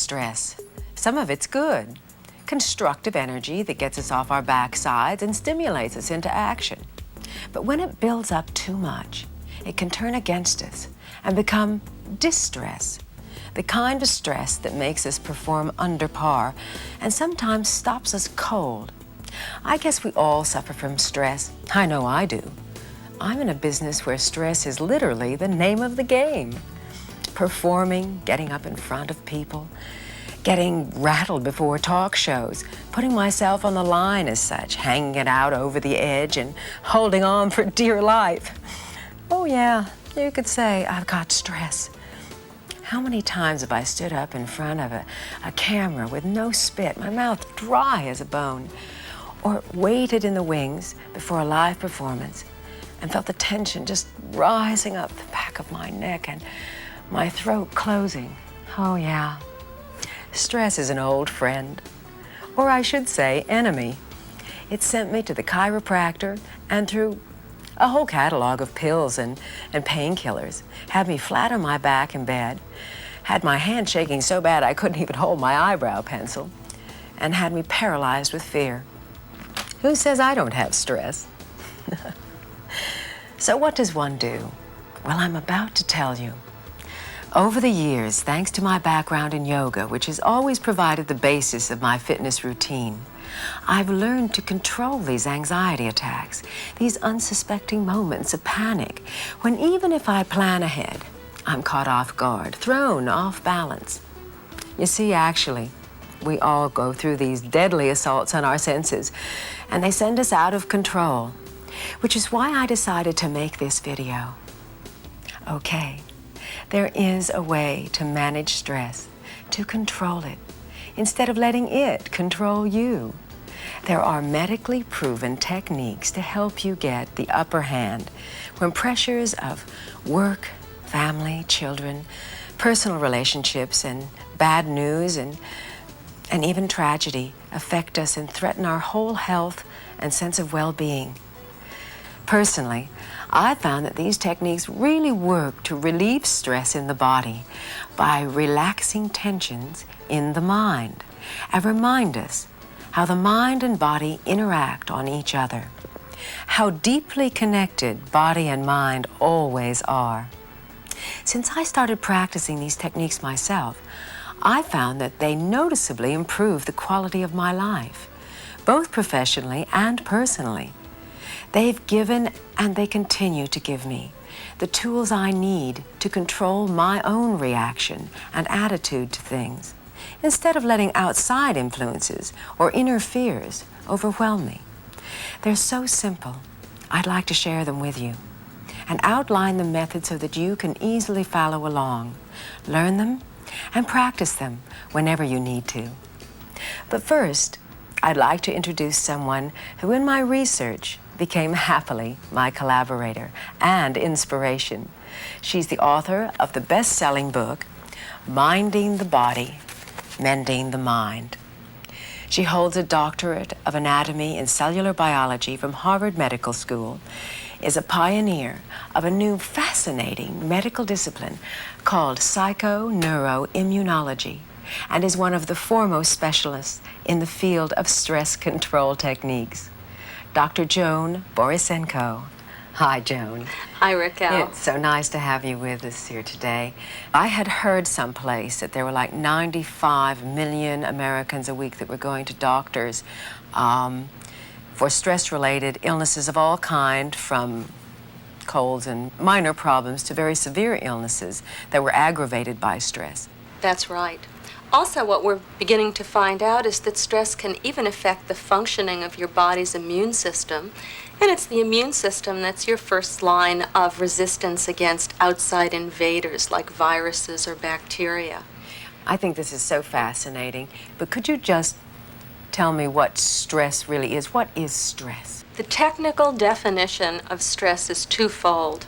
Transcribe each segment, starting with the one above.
stress. Some of it's good, constructive energy that gets us off our backsides and stimulates us into action. But when it builds up too much, it can turn against us and become distress, the kind of stress that makes us perform under par and sometimes stops us cold. I guess we all suffer from stress. I know I do. I'm in a business where stress is literally the name of the game. Performing, getting up in front of people, getting rattled before talk shows, putting myself on the line as such, hanging it out over the edge and holding on for dear life. Oh yeah, you could say I've got stress. How many times have I stood up in front of a camera with no spit, my mouth dry as a bone, or waited in the wings before a live performance and felt the tension just rising up the back of my neck and my throat closing. Oh yeah. Stress is an old friend, or I should say enemy. It sent me to the chiropractor and through a whole catalog of pills and painkillers, had me flat on my back in bed, had my hand shaking so bad I couldn't even hold my eyebrow pencil, and had me paralyzed with fear. Who says I don't have stress? So what does one do? Well, I'm about to tell you. Over the years, thanks to my background in yoga, which has always provided the basis of my fitness routine, I've learned to control these anxiety attacks, these unsuspecting moments of panic, when even if I plan ahead, I'm caught off guard, thrown off balance. You see, actually, we all go through these deadly assaults on our senses, and they send us out of control, which is why I decided to make this video. Okay. There is a way to manage stress, to control it, instead of letting it control you. There are medically proven techniques to help you get the upper hand when pressures of work, family, children, personal relationships, and bad news and even tragedy affect us and threaten our whole health and sense of well-being. Personally, I found that these techniques really work to relieve stress in the body by relaxing tensions in the mind and remind us how the mind and body interact on each other, how deeply connected body and mind always are. Since I started practicing these techniques myself, I found that they noticeably improve the quality of my life, both professionally and personally. They've given, and they continue to give me, the tools I need to control my own reaction and attitude to things, instead of letting outside influences or inner fears overwhelm me. They're so simple, I'd like to share them with you and outline the method so that you can easily follow along, learn them, and practice them whenever you need to. But first, I'd like to introduce someone who, in my research, became happily my collaborator and inspiration. She's the author of the best-selling book, Minding the Body, Mending the Mind. She holds a doctorate of anatomy and cellular biology from Harvard Medical School, is a pioneer of a new fascinating medical discipline called psychoneuroimmunology, and is one of the foremost specialists in the field of stress control techniques. Dr. Joan Borisenko. Hi, Joan. Hi, Raquel. It's so nice to have you with us here today. I had heard someplace that there were like 95 million Americans a week that were going to doctors for stress-related illnesses of all kind, from colds and minor problems to very severe illnesses that were aggravated by stress. That's right. Also, what we're beginning to find out is that stress can even affect the functioning of your body's immune system. And it's the immune system that's your first line of resistance against outside invaders like viruses or bacteria. I think this is so fascinating, but could you just tell me what stress really is? What is stress? The technical definition of stress is twofold.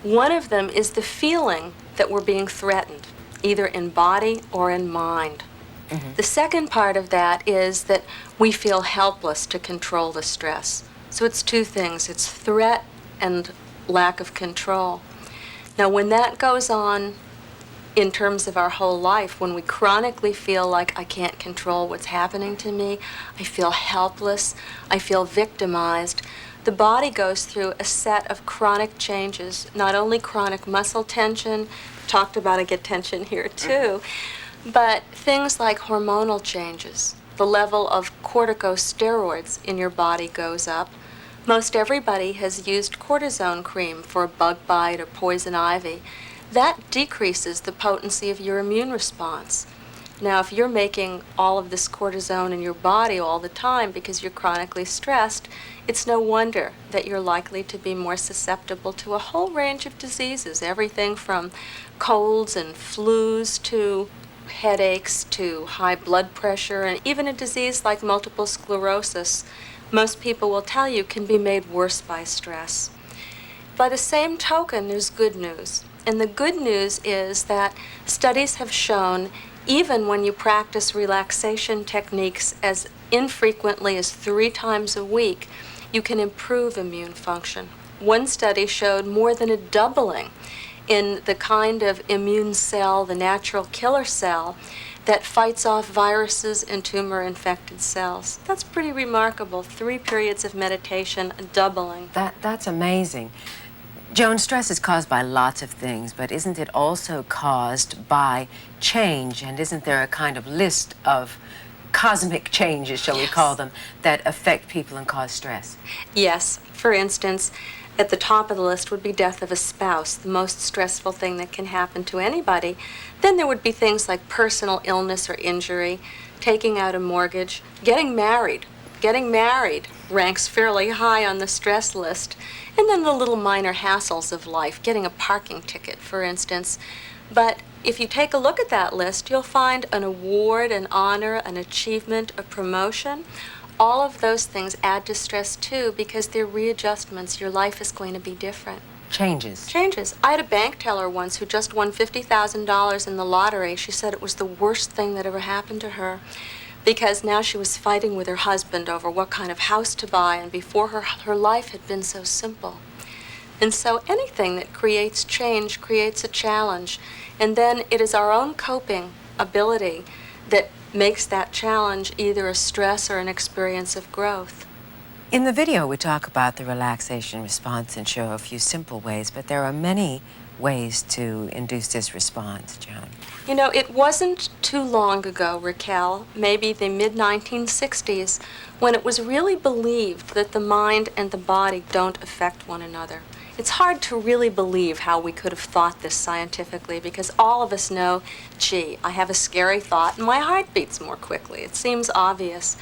One of them is the feeling that we're being threatened, either in body or in mind. Mm-hmm. The second part of that is that we feel helpless to control the stress. So it's two things. It's threat and lack of control. Now, when that goes on in terms of our whole life. When we chronically feel like I can't control what's happening to me, I feel helpless, I feel victimized, the body goes through a set of chronic changes, not only chronic muscle tension, talked about I get tension here too, but things like hormonal changes. The level of corticosteroids in your body goes up. Most everybody has used cortisone cream for a bug bite or poison ivy. That decreases the potency of your immune response. Now, if you're making all of this cortisone in your body all the time because you're chronically stressed, it's no wonder that you're likely to be more susceptible to a whole range of diseases, everything from colds and flus to headaches to high blood pressure, and even a disease like multiple sclerosis, most people will tell you can be made worse by stress. By the same token, there's good news. And the good news is that studies have shown even when you practice relaxation techniques as infrequently as 3 times a week, you can improve immune function. One study showed more than a doubling in the kind of immune cell, the natural killer cell, that fights off viruses and tumor-infected cells. That's pretty remarkable. 3 periods of meditation, a doubling. That's amazing. Joan, stress is caused by lots of things, but isn't it also caused by change? And isn't there a kind of list of cosmic changes, shall we call them, that affect people and cause stress? Yes. For instance, at the top of the list would be death of a spouse, the most stressful thing that can happen to anybody. Then there would be things like personal illness or injury, taking out a mortgage, getting married. Getting married ranks fairly high on the stress list. And then the little minor hassles of life, getting a parking ticket, for instance. But if you take a look at that list, you'll find an award, an honor, an achievement, a promotion. All of those things add to stress too because they're readjustments. Your life is going to be different. Changes. I had a bank teller once who just won $50,000 in the lottery. She said it was the worst thing that ever happened to her because now she was fighting with her husband over what kind of house to buy, and before her life had been so simple. And so anything that creates change creates a challenge, and then it is our own coping ability that makes that challenge either a stress or an experience of growth. In the video, we talk about the relaxation response and show a few simple ways, but there are many ways to induce this response, Joan. You know, it wasn't too long ago, Raquel, maybe the mid-1960s, when it was really believed that the mind and the body don't affect one another. It's hard to really believe how we could have thought this scientifically because all of us know, gee, I have a scary thought and my heart beats more quickly. It seems obvious.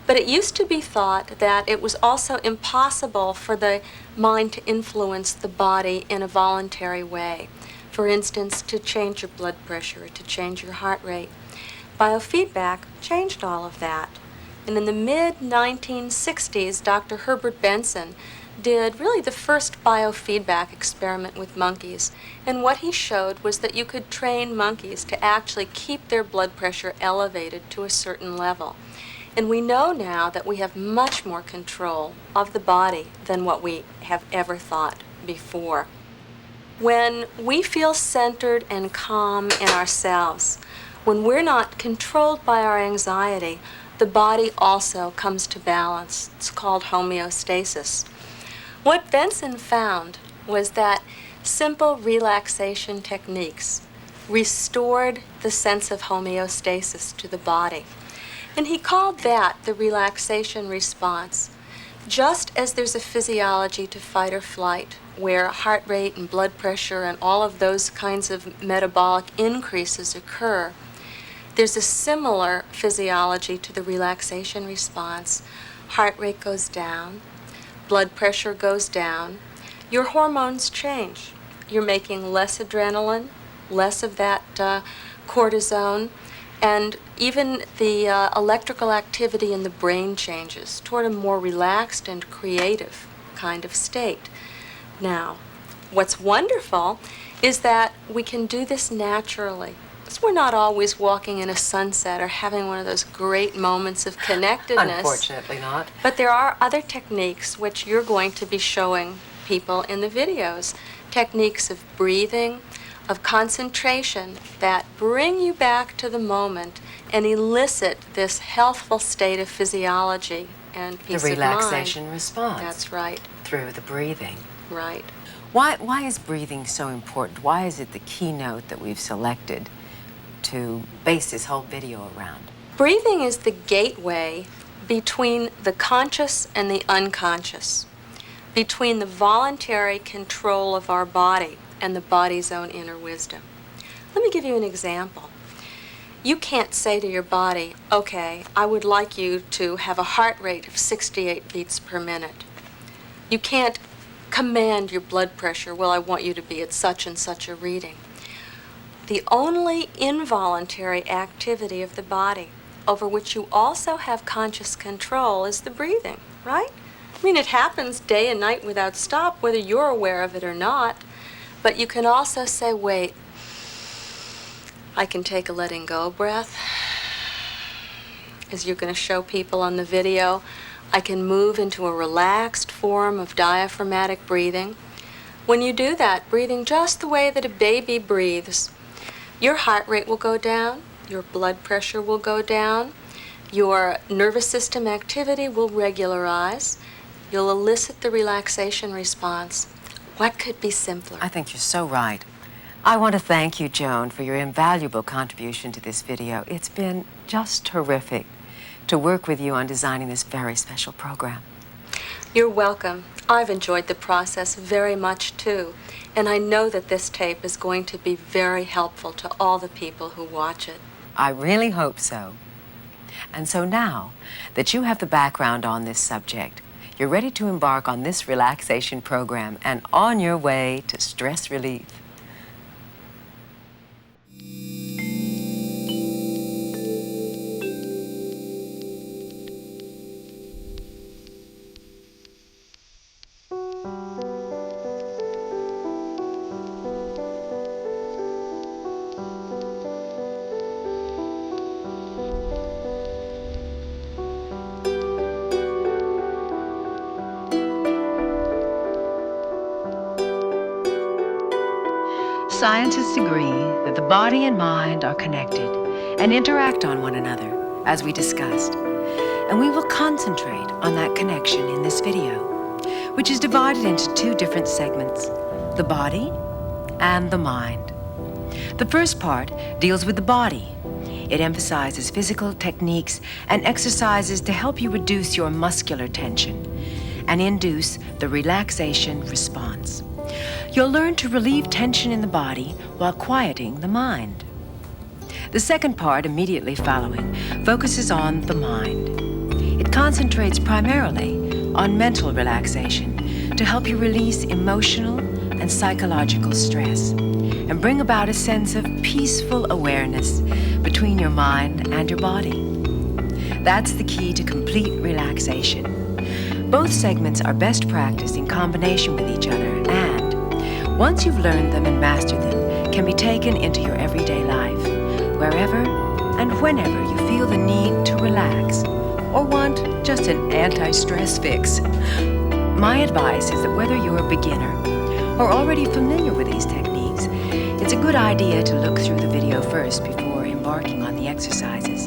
But it used to be thought that it was also impossible for the mind to influence the body in a voluntary way. For instance, to change your blood pressure or to change your heart rate. Biofeedback changed all of that. And in the mid-1960s, Dr. Herbert Benson did really the first biofeedback experiment with monkeys. And what he showed was that you could train monkeys to actually keep their blood pressure elevated to a certain level. And we know now that we have much more control of the body than what we have ever thought before. When we feel centered and calm in ourselves, when we're not controlled by our anxiety, the body also comes to balance. It's called homeostasis. What Benson found was that simple relaxation techniques restored the sense of homeostasis to the body. And he called that the relaxation response. Just as there's a physiology to fight or flight, where heart rate and blood pressure and all of those kinds of metabolic increases occur, there's a similar physiology to the relaxation response. Heart rate goes down, blood pressure goes down, your hormones change. You're making less adrenaline, less of that cortisone, and even the electrical activity in the brain changes toward a more relaxed and creative kind of state. Now, what's wonderful is that we can do this naturally. So we're not always walking in a sunset or having one of those great moments of connectedness. Unfortunately not. But there are other techniques which you're going to be showing people in the videos. Techniques of breathing, of concentration that bring you back to the moment and elicit this healthful state of physiology and peace The of mind. relaxation response. That's right. Through the breathing. Right. Why is breathing so important? Why is it the keynote that we've selected to base this whole video around? Breathing is the gateway between the conscious and the unconscious, between the voluntary control of our body and the body's own inner wisdom. Let me give you an example. You can't say to your body, okay, I would like you to have a heart rate of 68 beats per minute. You can't command your blood pressure, well, I want you to be at such and such a reading. The only involuntary activity of the body over which you also have conscious control is the breathing, right? I mean, it happens day and night without stop, whether you're aware of it or not. But you can also say, wait, I can take a letting go breath. As you're going to show people on the video, I can move into a relaxed form of diaphragmatic breathing. When you do that, breathing just the way that a baby breathes, your heart rate will go down, your blood pressure will go down, your nervous system activity will regularize, you'll elicit the relaxation response. What could be simpler? I think you're so right. I want to thank you, Joan, for your invaluable contribution to this video. It's been just terrific to work with you on designing this very special program. You're welcome. I've enjoyed the process very much, too. And I know that this tape is going to be very helpful to all the people who watch it. I really hope so. And so now that you have the background on this subject, you're ready to embark on this relaxation program and on your way to stress relief. Scientists agree that the body and mind are connected and interact on one another, as we discussed. And we will concentrate on that connection in this video, which is divided into two different segments, the body and the mind. The first part deals with the body. It emphasizes physical techniques and exercises to help you reduce your muscular tension and induce the relaxation response. You'll learn to relieve tension in the body while quieting the mind. The second part, immediately following, focuses on the mind. It concentrates primarily on mental relaxation to help you release emotional and psychological stress and bring about a sense of peaceful awareness between your mind and your body. That's the key to complete relaxation. Both segments are best practiced in combination with each other and, once you've learned them and mastered them, can be taken into your everyday life, wherever and whenever you feel the need to relax or want just an anti-stress fix. My advice is that whether you're a beginner or already familiar with these techniques, it's a good idea to look through the video first before embarking on the exercises,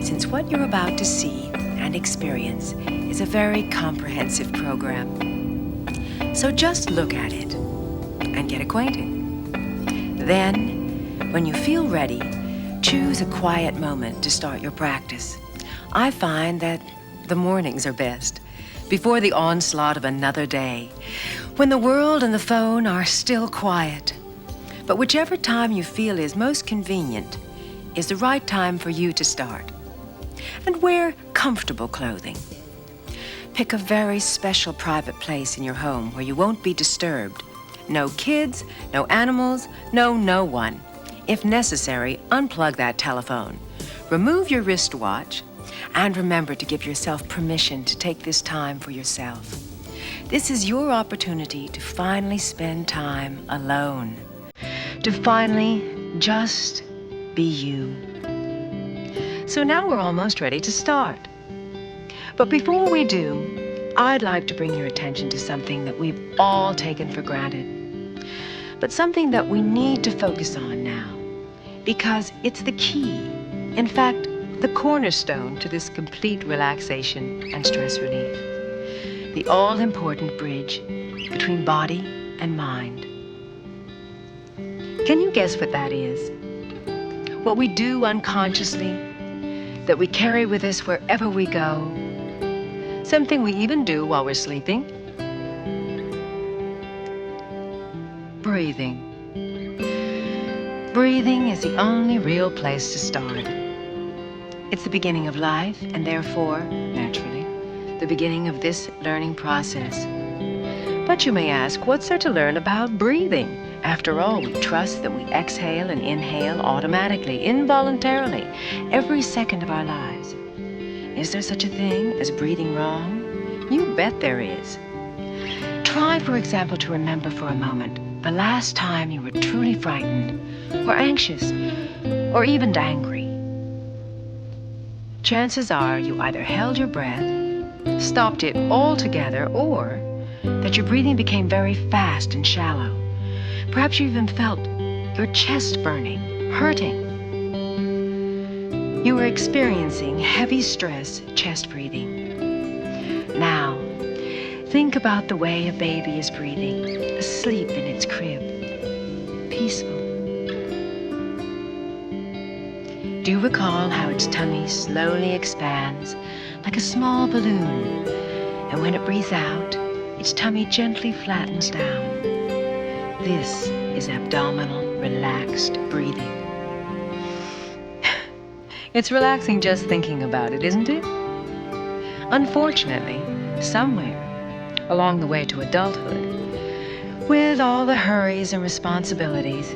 since what you're about to see and experience is a very comprehensive program. So just look at it and get acquainted. Then, when you feel ready, choose a quiet moment to start your practice. I find that the mornings are best, before the onslaught of another day, when the world and the phone are still quiet. But whichever time you feel is most convenient is the right time for you to start. And wear comfortable clothing. Pick a very special private place in your home where you won't be disturbed. No kids, no animals, no one. If necessary, unplug that telephone. Remove your wristwatch, and remember to give yourself permission to take this time for yourself. This is your opportunity to finally spend time alone. To finally just be you. So now we're almost ready to start. But before we do, I'd like to bring your attention to something that we've all taken for granted. but something that we need to focus on now, because it's the key, in fact, the cornerstone to this complete relaxation and stress relief. The all-important bridge between body and mind. Can you guess what that is? What we do unconsciously, that we carry with us wherever we go, something we even do while we're sleeping? Breathing. Breathing is the only real place to start. It's the beginning of life, and therefore, naturally, the beginning of this learning process. But you may ask, what's there to learn about breathing? After all, we trust that we exhale and inhale automatically, involuntarily, every second of our lives. Is there such a thing as breathing wrong? You bet there is. Try, for example, to remember for a moment the last time you were truly frightened, or anxious, or even angry. Chances are you either held your breath, stopped it altogether, or that your breathing became very fast and shallow. Perhaps you even felt your chest burning, hurting. You were experiencing heavy stress chest breathing. Now, think about the way a baby is breathing, asleep in its crib, peaceful. Do you recall how its tummy slowly expands like a small balloon, and when it breathes out, its tummy gently flattens down? This is abdominal relaxed breathing. It's relaxing just thinking about it, isn't it? Unfortunately, somewhere along the way to adulthood, with all the hurries and responsibilities,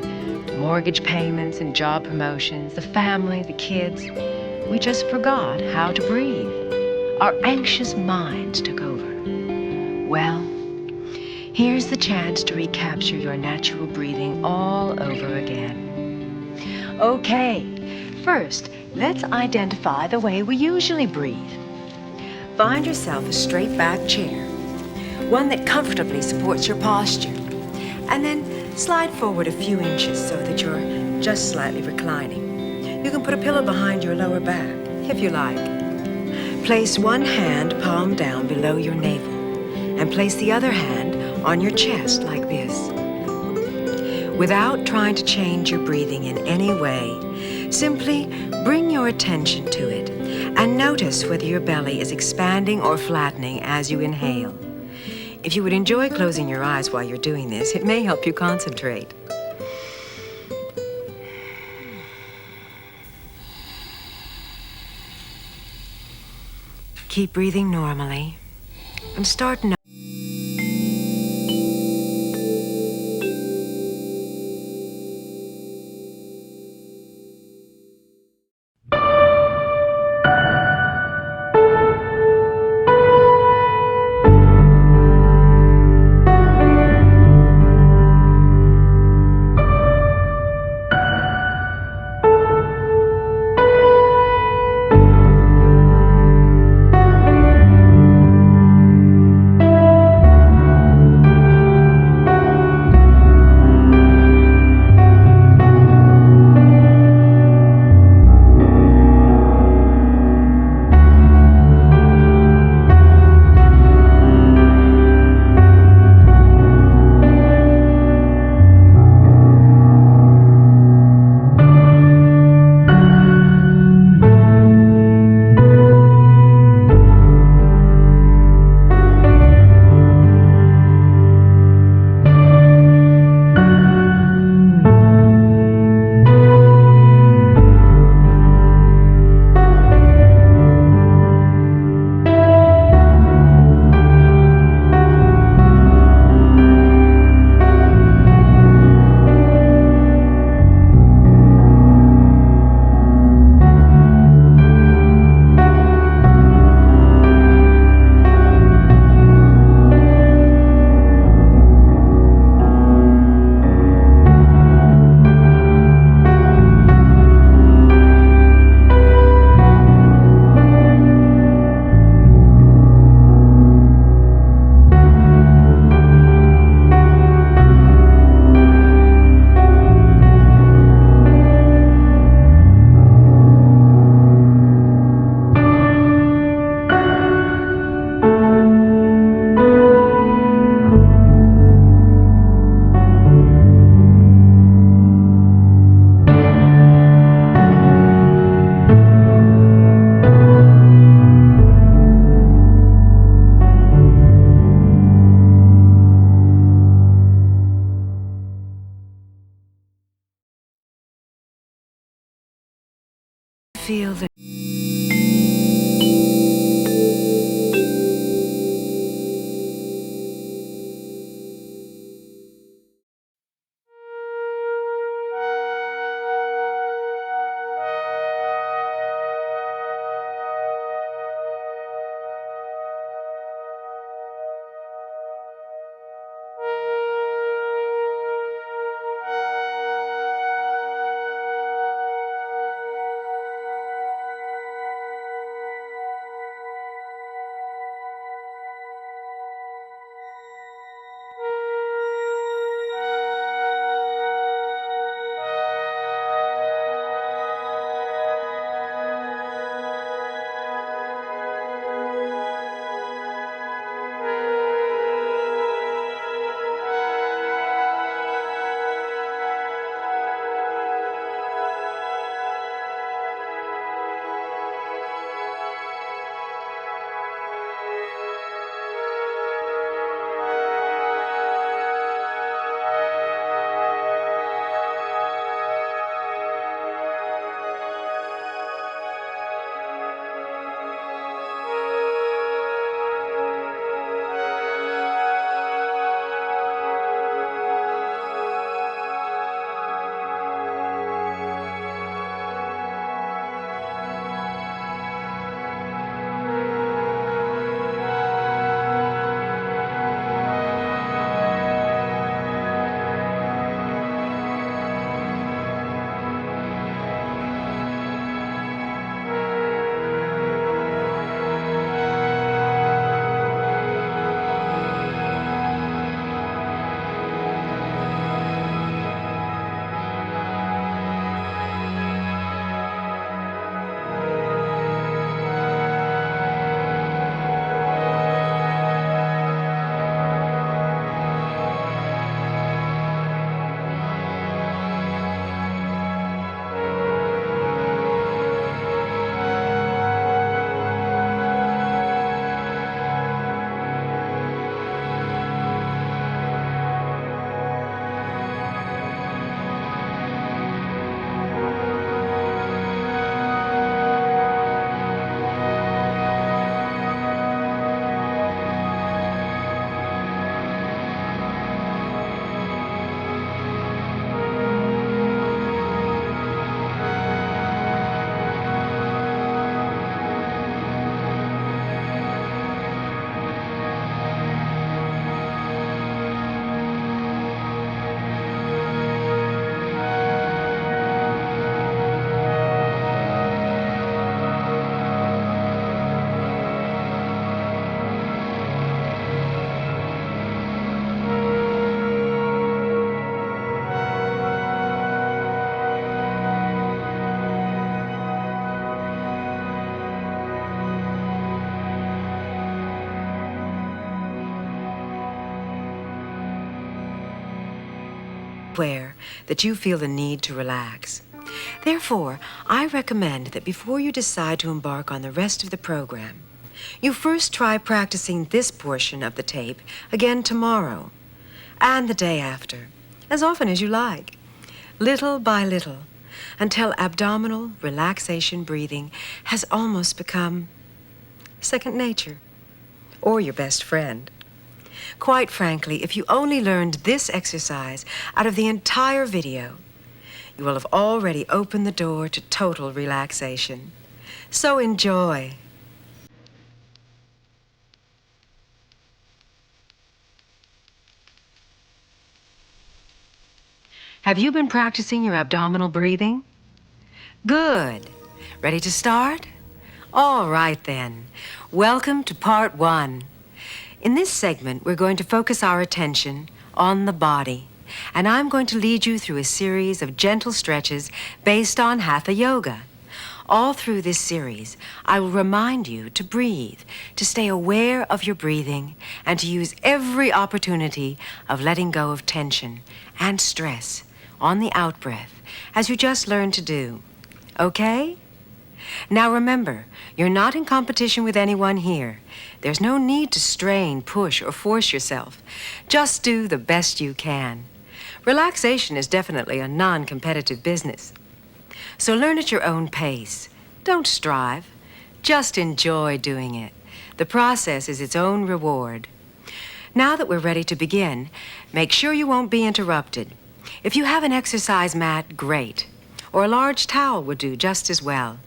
mortgage payments and job promotions, the family, the kids, we just forgot how to breathe. Our anxious minds took over. Well, here's the chance to recapture your natural breathing all over again. Okay, first, let's identify the way we usually breathe. Find yourself a straight back chair, one that comfortably supports your posture, and then slide forward a few inches so that you're just slightly reclining. You can put a pillow behind your lower back, if you like. Place one hand palm down below your navel, and place the other hand on your chest like this. Without trying to change your breathing in any way, simply bring your attention to it and notice whether your belly is expanding or flattening as you inhale. If you would enjoy closing your eyes while you're doing this, it may help you concentrate. Keep breathing normally and start noticing. aware that you feel the need to relax. Therefore, I recommend that before you decide to embark on the rest of the program, you first try practicing this portion of the tape again tomorrow and the day after, as often as you like, little by little, until abdominal relaxation breathing has almost become second nature, or your best friend. Quite frankly, if you only learned this exercise out of the entire video, you will have already opened the door to total relaxation. So enjoy. Have you been practicing your abdominal breathing? Good. Ready to start? All right then. Welcome to part 1. In this segment, we're going to focus our attention on the body, and I'm going to lead you through a series of gentle stretches based on Hatha Yoga. All through this series, I will remind you to breathe, to stay aware of your breathing, and to use every opportunity of letting go of tension and stress on the out-breath, as you just learned to do. Okay? Now remember, you're not in competition with anyone here. There's no need to strain, push, or force yourself. Just do the best you can. Relaxation is definitely a non-competitive business. So learn at your own pace. Don't strive. Just enjoy doing it. The process is its own reward. Now that we're ready to begin, make sure you won't be interrupted. If you have an exercise mat, great. Or a large towel would do just as well.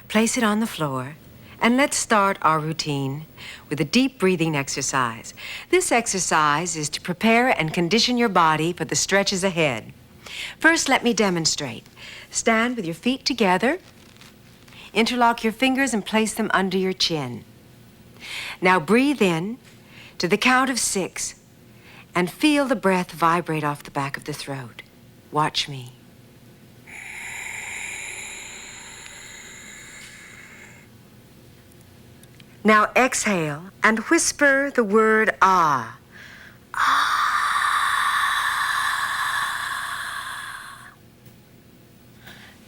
Place it on the floor, and let's start our routine with a deep breathing exercise. This exercise is to prepare and condition your body for the stretches ahead. First, let me demonstrate. Stand with your feet together. Interlock your fingers and place them under your chin. Now breathe in to the count of 6 and feel the breath vibrate off the back of the throat. Watch me. Now exhale and whisper the word ah. Ah.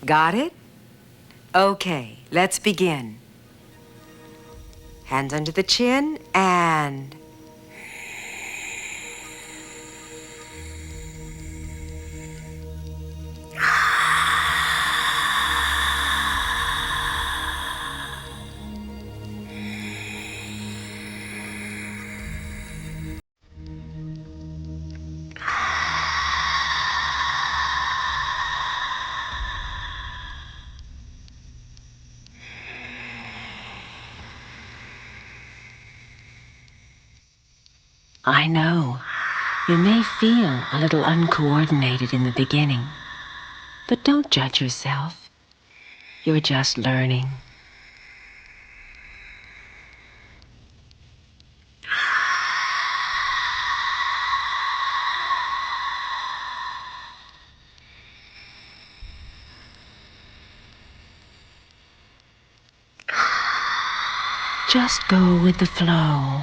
Got it? Okay, let's begin. Hands under the chin and... I know, you may feel a little uncoordinated in the beginning, but don't judge yourself. You're just learning. Just go with the flow.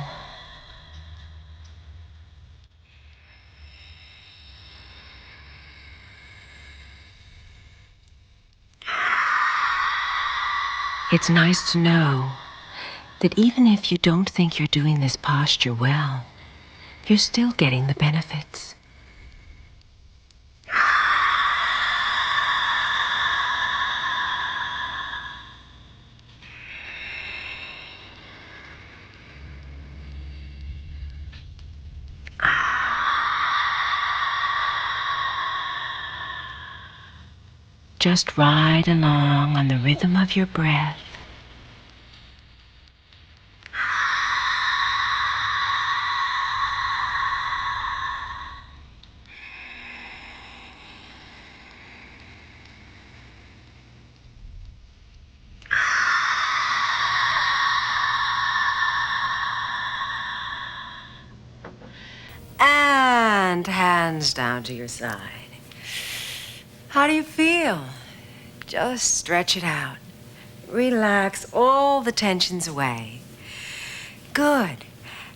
It's nice to know that even if you don't think you're doing this posture well, you're still getting the benefits. Just ride along on the rhythm of your breath. And hands down to your side. How do you feel? Just stretch it out. Relax all the tensions away. Good.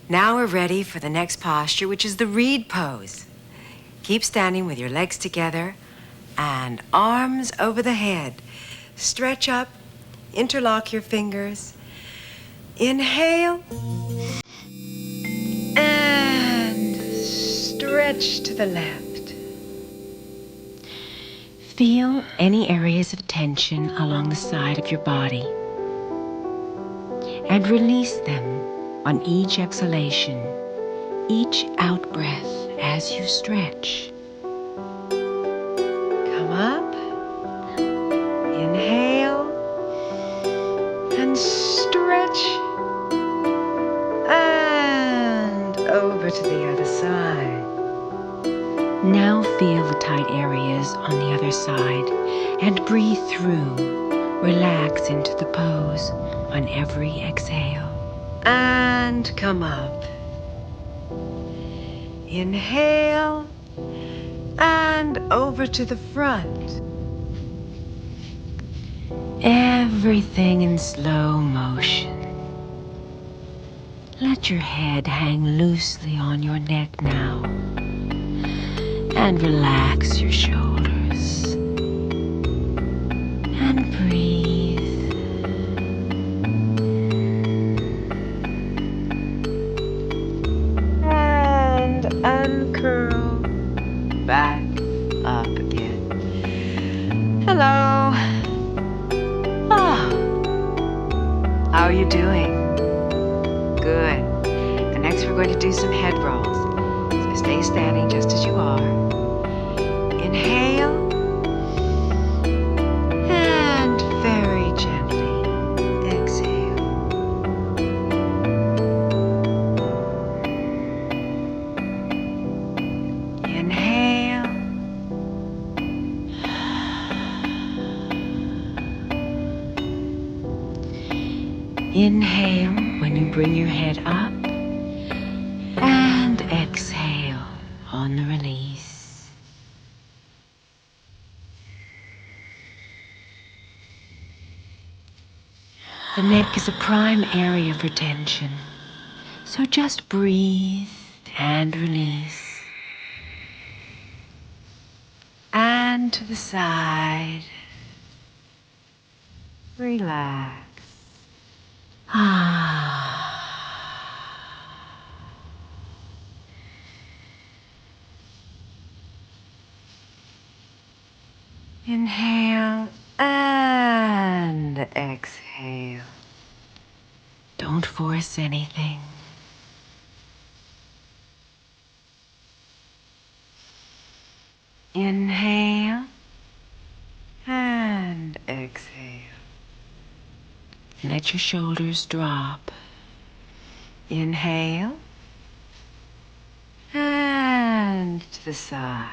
Now we're ready for the next posture, which is the reed pose. Keep standing with your legs together and arms over the head. Stretch up, interlock your fingers. Inhale. And stretch to the left. Feel any areas of tension along the side of your body and release them on each exhalation, each out-breath as you stretch. Come up, inhale, and stretch, and over to the other side. Now feel the tight areas on the other side and breathe through. Relax into the pose on every exhale. And come up. Inhale, and over to the front. Everything in slow motion. Let your head hang loosely on your neck now. And relax your shoulders. And breathe. And uncurl. Back up again. Hello. Oh. How are you doing? Good. And next we're going to do some head rolls. So stay standing just as you are. Inhale. And very gently exhale. Inhale. Inhale when you bring your head up, and exhale on the release. The neck is a prime area for tension, so just breathe and release. And to the side. Relax. Inhale and exhale. Don't force anything. Inhale and exhale. Let your shoulders drop. Inhale and to the side.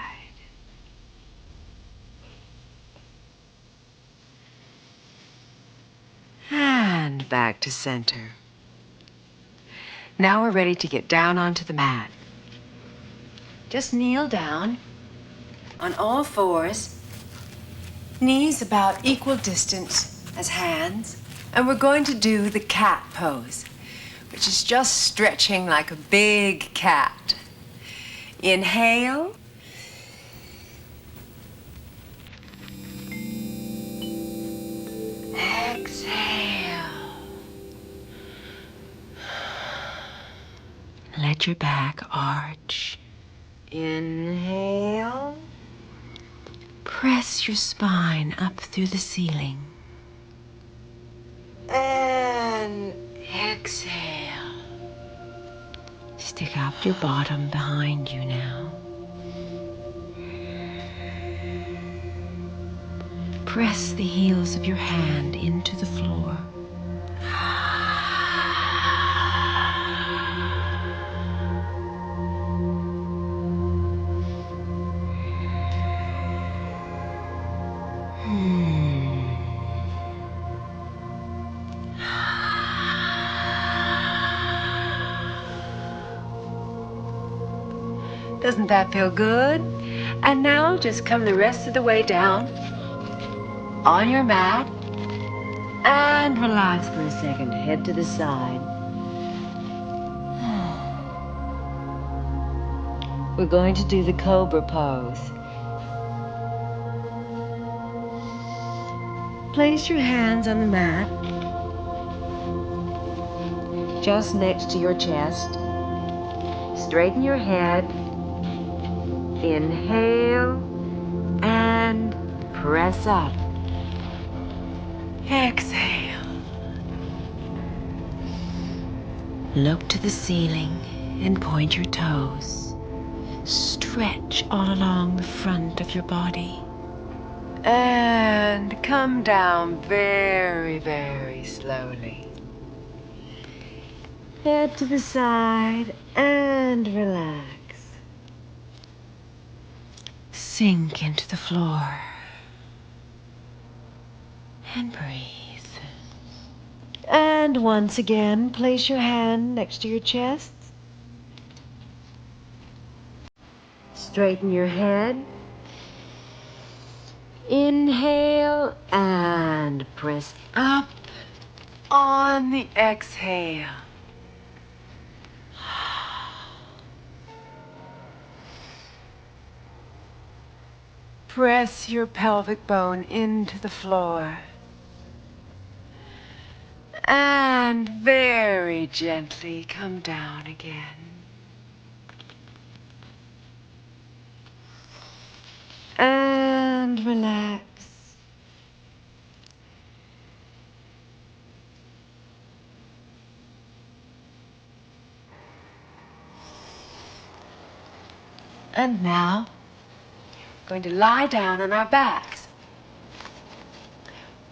And back to center. Now we're ready to get down onto the mat. Just kneel down on all fours, knees about equal distance as hands, and we're going to do the cat pose, which is just stretching like a big cat. Inhale. Exhale. Let your back arch. Inhale. Press your spine up through the ceiling. And exhale. Stick out your bottom behind you now. Press the heels of your hand into the floor. Doesn't that feel good? And now just come the rest of the way down on your mat and relax for a second. Head to the side. we're going to do the cobra pose. Place your hands on the mat, just next to your chest. Straighten your head. Inhale and press up. Exhale. Look to the ceiling and point your toes. Stretch all along the front of your body. And come down very, very slowly. Head to the side and relax. Sink into the floor and breathe. And once again, place your hand next to your chest. Straighten your head. Inhale and press up on the exhale. Press your pelvic bone into the floor. And very gently come down again. And relax. And now, we're going to lie down on our backs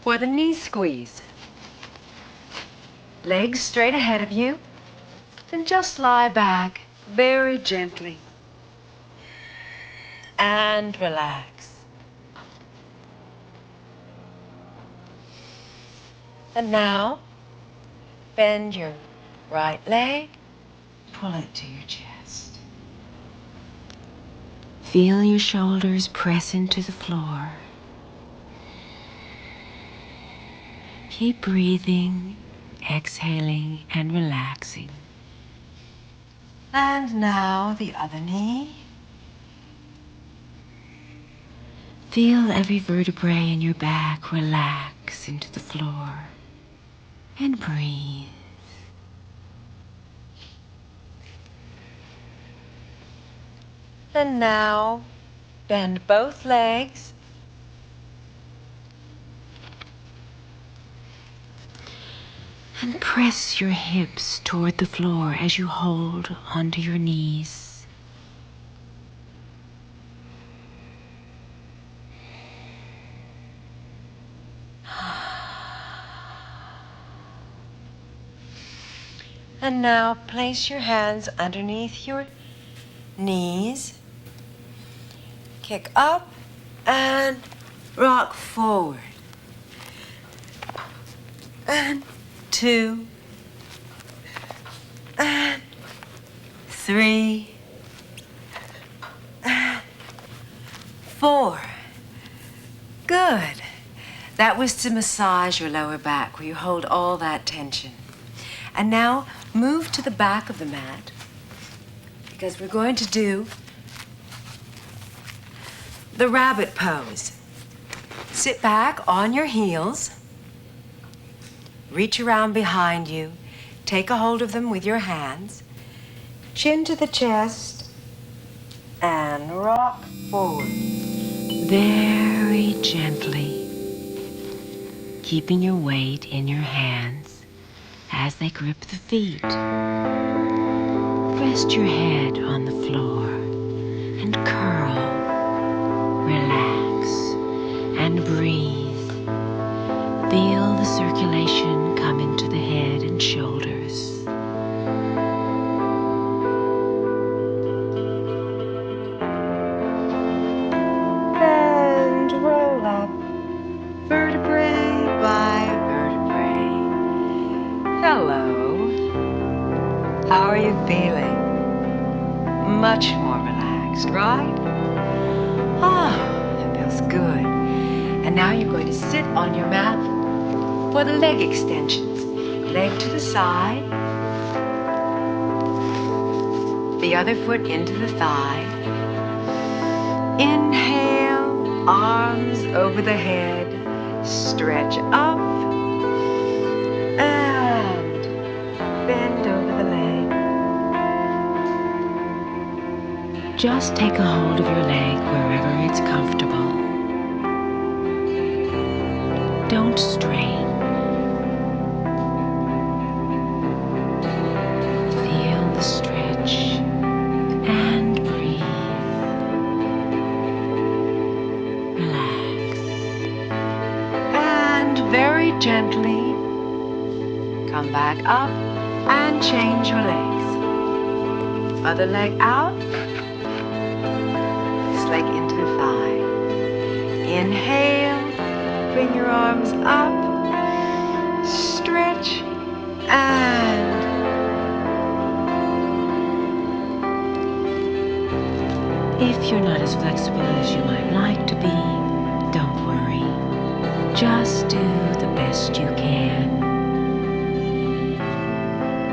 for the knee squeeze. Legs straight ahead of you, and just lie back very gently. And relax. And now, bend your right leg, pull it to your chest. Feel your shoulders press into the floor. Keep breathing, exhaling, and relaxing. And now the other knee. Feel every vertebrae in your back relax into the floor. And breathe. And now, bend both legs. And press your hips toward the floor as you hold onto your knees. And now place your hands underneath your knees. Kick up and rock forward. And 2, and 3, and 4. Good. That was to massage your lower back where you hold all that tension. And now move to the back of the mat because we're going to do the rabbit pose. Sit back on your heels. Reach around behind you. Take a hold of them with your hands. Chin to the chest and rock forward. Very gently, keeping your weight in your hands as they grip the feet. Rest your head on the floor and curl, relax, and breathe. Feel the circulation come into the head and shoulders. And roll up, vertebrae by vertebrae. Hello. How are you feeling? Much more relaxed, right? That feels good. And now you're going to sit on your mat for the leg extensions. Leg to the side, the other foot into the thigh, Inhale, arms over the head, stretch up, and bend over the leg. Just take a hold of your leg wherever it's comfortable. Don't strain. Feel the stretch and breathe. Relax. And very gently come back up and change your legs. Other leg out. This leg into the thigh. Inhale. Bring your arms up. Stretch. And if you're not as flexible as you might like to be, don't worry. Just do the best you can.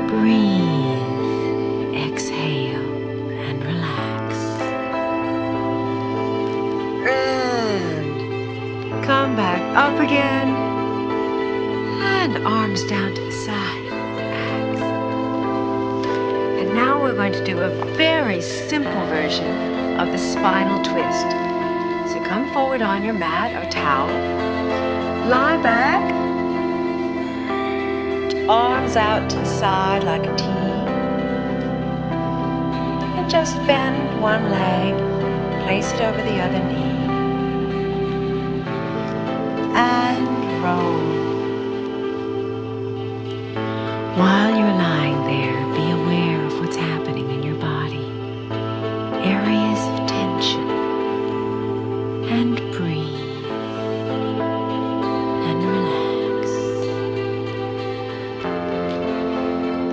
Breathe, exhale, and relax. And come back up again. And arms down to the side. Relax. And now we're going to do a very simple version of the spinal twist. So come forward on your mat or towel. Lie back. Arms out to the side like a T. And just bend one leg. Place it over the other knee. And roll. While you're lying there, be aware of what's happening in your body. Areas of tension. And breathe. And relax.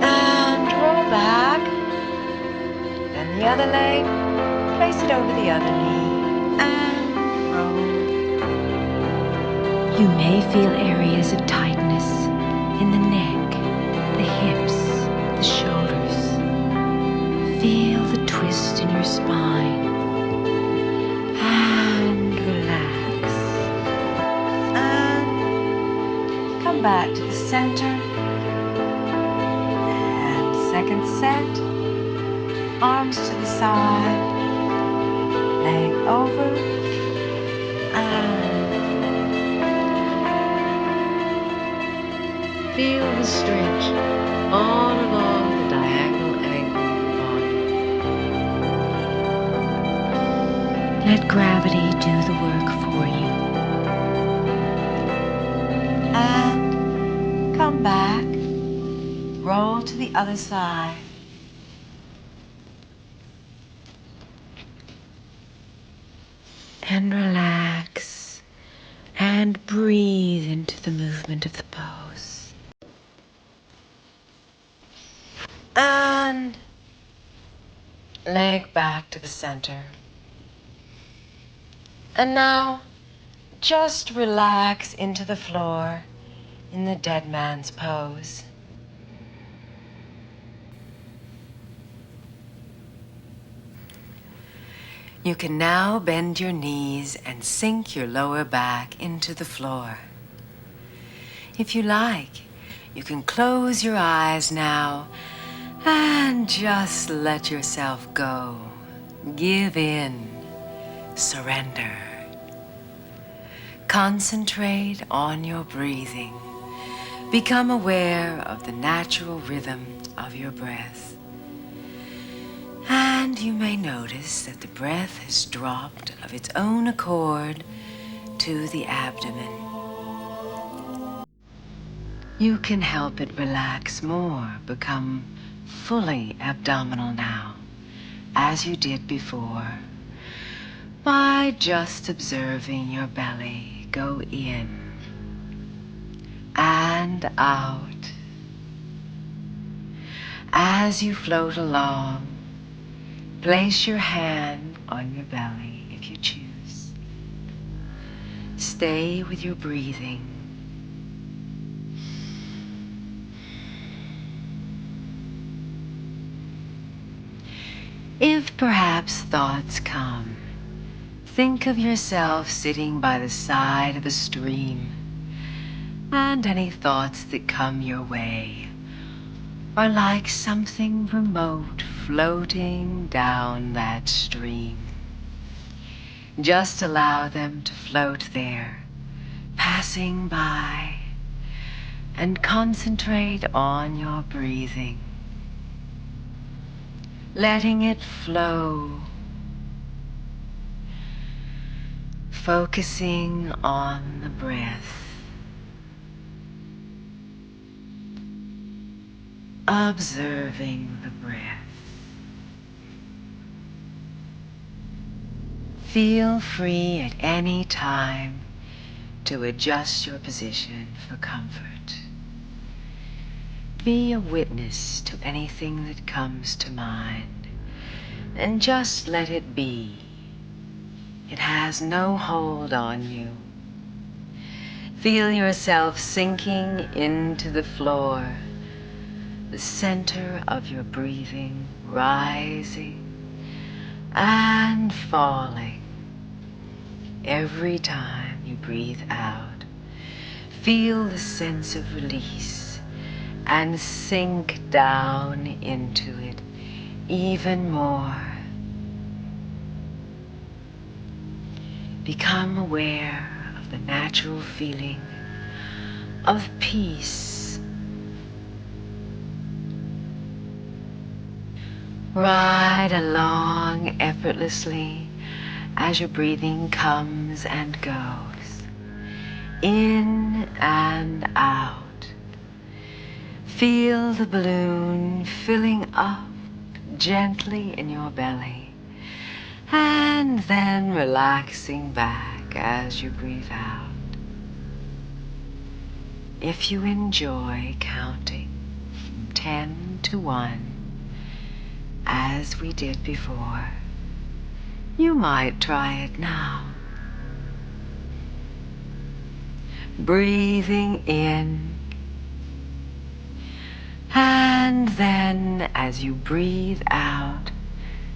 And roll back. Then the other leg. Place it over the other knee. And roll. You may feel areas of tightness in the neck, the hips, the shoulders. Feel the twist in your spine. And relax. And come back to the center. And second set. Arms to the side. Leg over. And feel the stretch all along the diagonal angle of the body. Let gravity do the work for you. And come back. Roll to the other side. And relax. And breathe into the movement of the pose. And leg back to the center. And now, just relax into the floor in the dead man's pose. You can now bend your knees and sink your lower back into the floor. If you like, you can close your eyes now and just let yourself go. Give in. Surrender. Concentrate on your breathing. Become aware of the natural rhythm of your breath. And you may notice that the breath has dropped of its own accord to the abdomen. You can help it relax more, become fully abdominal now, as you did before, by just observing your belly go in and out. As you float along, place your hand on your belly if you choose. Stay with your breathing. If perhaps thoughts come, Think of yourself sitting by the side of a stream, and any thoughts that come your way are like something remote floating down that stream. Just allow them to float there, passing by, and concentrate on your breathing, letting it flow, focusing on the breath, observing the breath. Feel free at any time to adjust your position for comfort. Be a witness to anything that comes to mind, and just let it be. It has no hold on you. Feel yourself sinking into the floor, the center of your breathing rising and falling every time you breathe out. Feel the sense of release and sink down into it even more. Become aware of the natural feeling of peace. Ride along effortlessly as your breathing comes and goes, in and out. Feel the balloon filling up gently in your belly, and then relaxing back as you breathe out. If you enjoy counting from 10 to 1, as we did before, you might try it now. Breathing in, and then as you breathe out,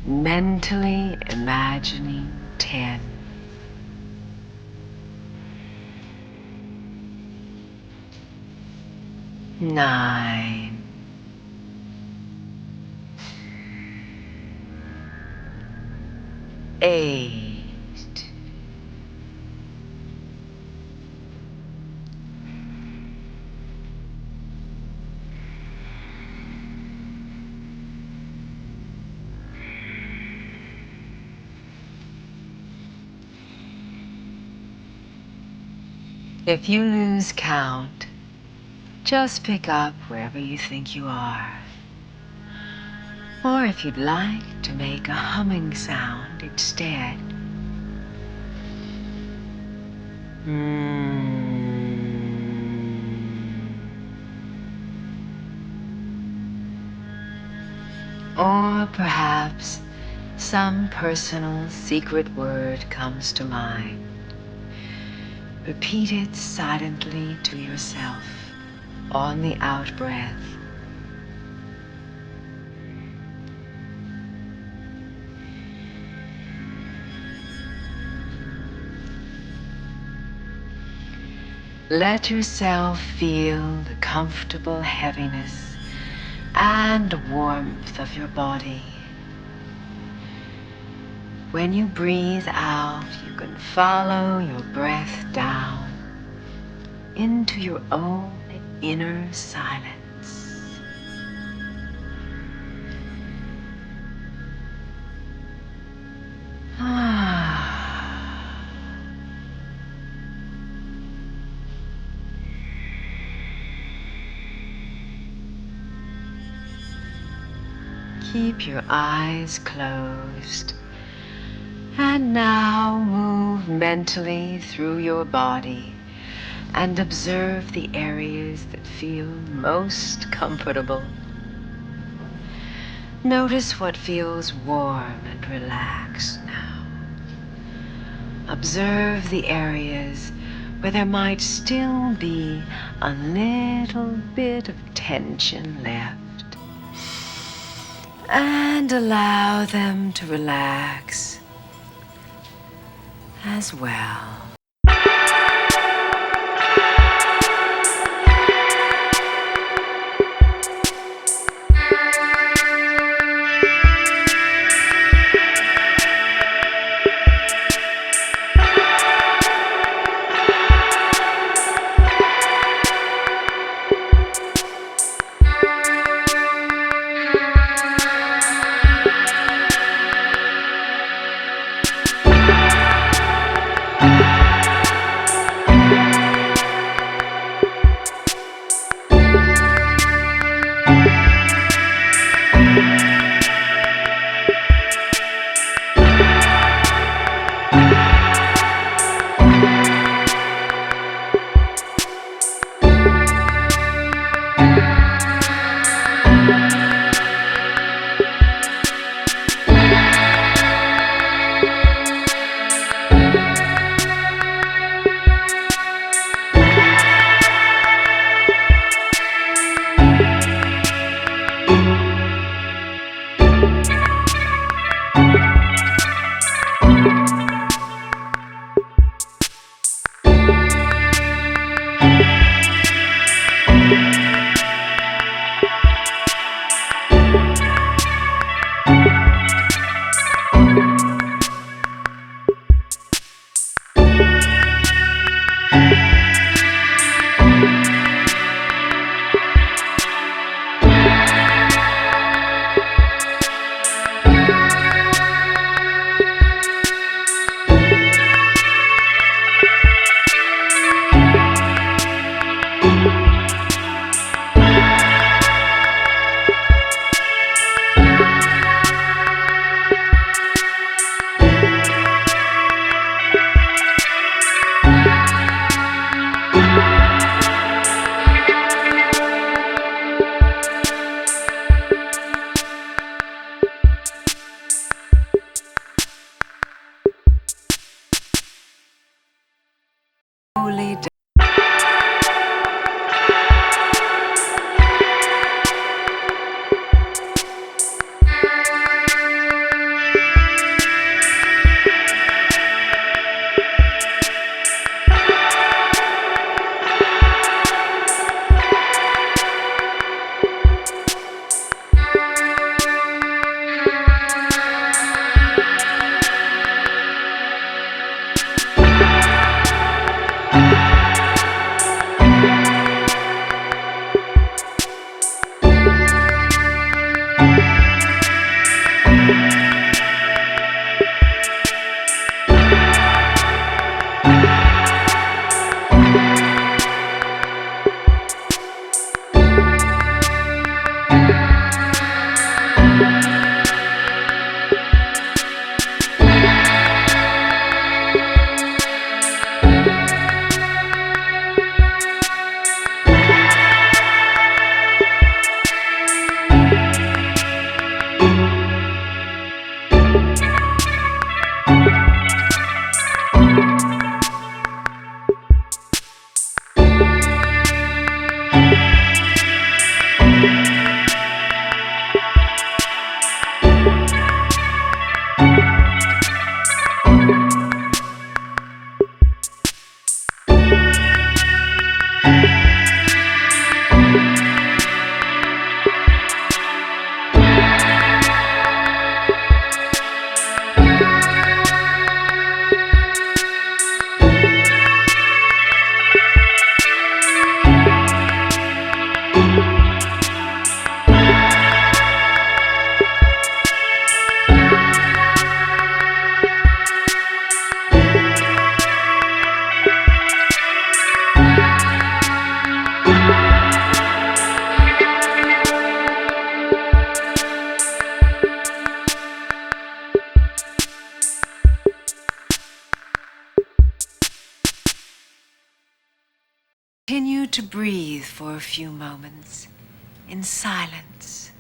mentally imagining 10. 9. 8. If you lose count, just pick up wherever you think you are. Or if you'd like to make a humming sound instead. Or perhaps some personal secret word comes to mind. Repeat it silently to yourself on the out-breath. Let yourself feel the comfortable heaviness and warmth of your body. When you breathe out, you can follow your breath down into your own inner silence. Keep your eyes closed, and now move mentally through your body and observe the areas that feel most comfortable. Notice what feels warm and relaxed now. Observe the areas where there might still be a little bit of tension left, and allow them to relax as well. Slowly continue to breathe for a few moments in silence.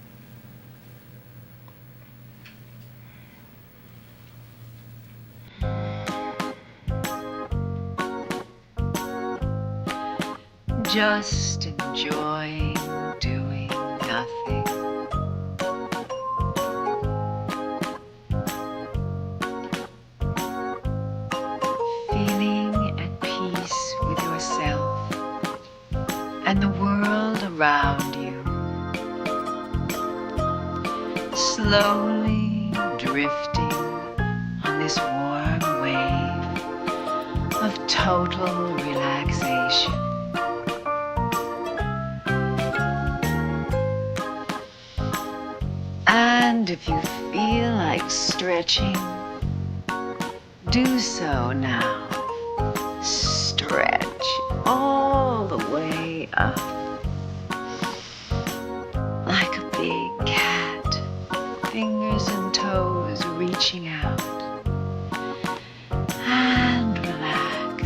Just enjoying doing nothing. slowly drifting on this warm wave of total relaxation. And if you feel like stretching, do so now. Stretch all the way up like a big cat, fingers and toes reaching out. And relax.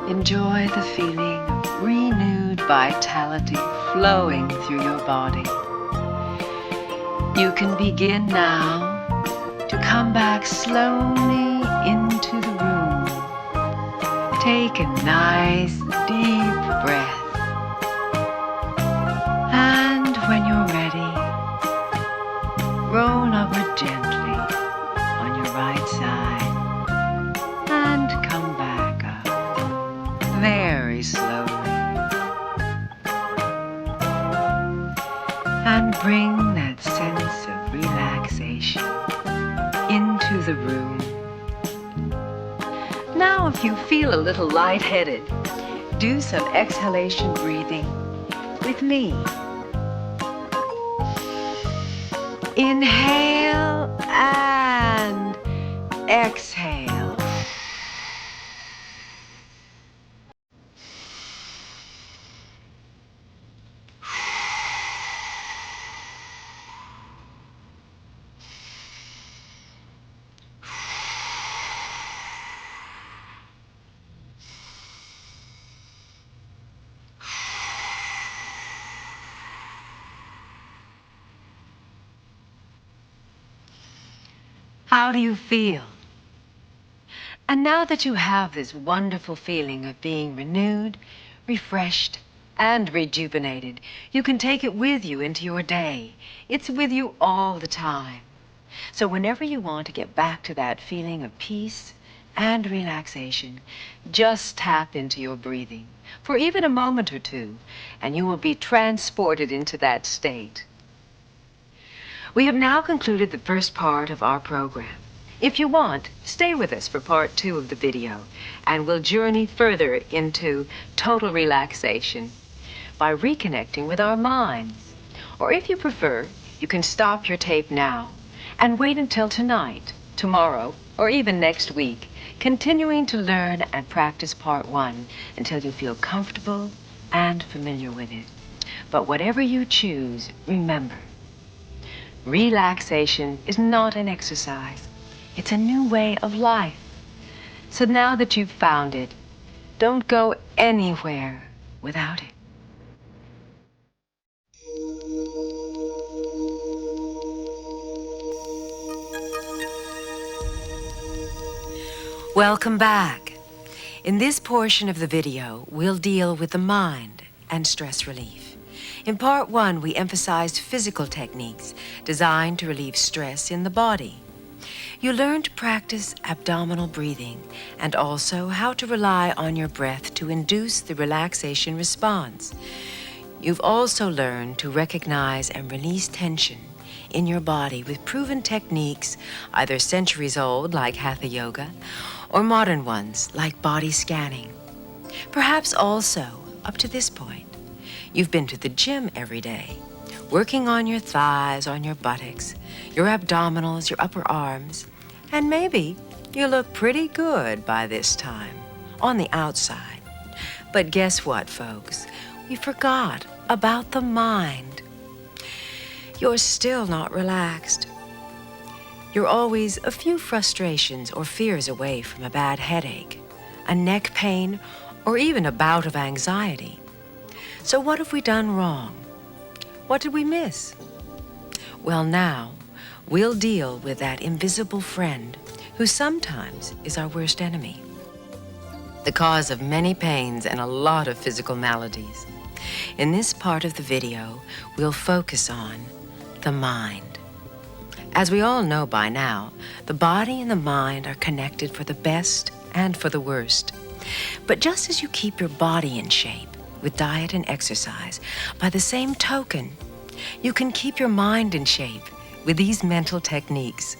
Enjoy the feeling of renewed vitality flowing through your body. You can begin now to come back slowly into the room. Take a nice deep breath. And when you're ready, roll over gently on your right side and come back up very slowly. And bring that sense of relaxation into the room. Now, if you feel a little lightheaded, do some exhalation breathing with me. Inhale and exhale. How do you feel? And now that you have this wonderful feeling of being renewed, refreshed, and rejuvenated, you can take it with you into your day. It's with you all the time. So whenever you want to get back to that feeling of peace and relaxation, just tap into your breathing for even a moment or two, and you will be transported into that state. We have now concluded the first part of our program. If you want, stay with us for part 2 of the video, and we'll journey further into total relaxation by reconnecting with our minds. Or if you prefer, you can stop your tape now and wait until tonight, tomorrow, or even next week, continuing to learn and practice part 1 until you feel comfortable and familiar with it. But whatever you choose, remember, relaxation is not an exercise. It's a new way of life. So now that you've found it, don't go anywhere without it. Welcome back. In this portion of the video, we'll deal with the mind and stress relief. In part 1, we emphasized physical techniques designed to relieve stress in the body. You learned to practice abdominal breathing and also how to rely on your breath to induce the relaxation response. You've also learned to recognize and release tension in your body with proven techniques, either centuries old like Hatha Yoga or modern ones like body scanning. Perhaps also, up to this point, you've been to the gym every day, working on your thighs, on your buttocks, your abdominals, your upper arms, and maybe you look pretty good by this time, on the outside. But guess what, folks? We forgot about the mind. You're still not relaxed. You're always a few frustrations or fears away from a bad headache, a neck pain, or even a bout of anxiety. So what have we done wrong? What did we miss? Well, now, we'll deal with that invisible friend who sometimes is our worst enemy, the cause of many pains and a lot of physical maladies. In this part of the video, we'll focus on the mind. As we all know by now, the body and the mind are connected for the best and for the worst. But just as you keep your body in shape with diet and exercise, by the same token, You can keep your mind in shape with these mental techniques.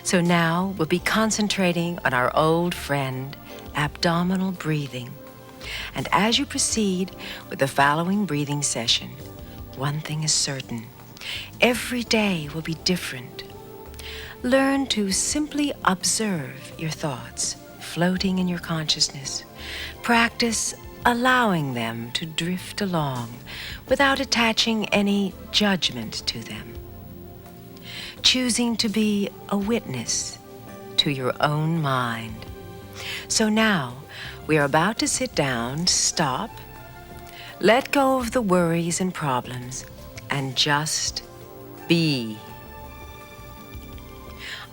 So now we'll be concentrating on our old friend, abdominal breathing. And as you proceed with the following breathing session, one thing is certain. Every day will be different. Learn to simply observe your thoughts floating in your consciousness. Practice allowing them to drift along without attaching any judgment to them. Choosing to be a witness to your own mind. So now, we are about to sit down, stop, let go of the worries and problems, and just be.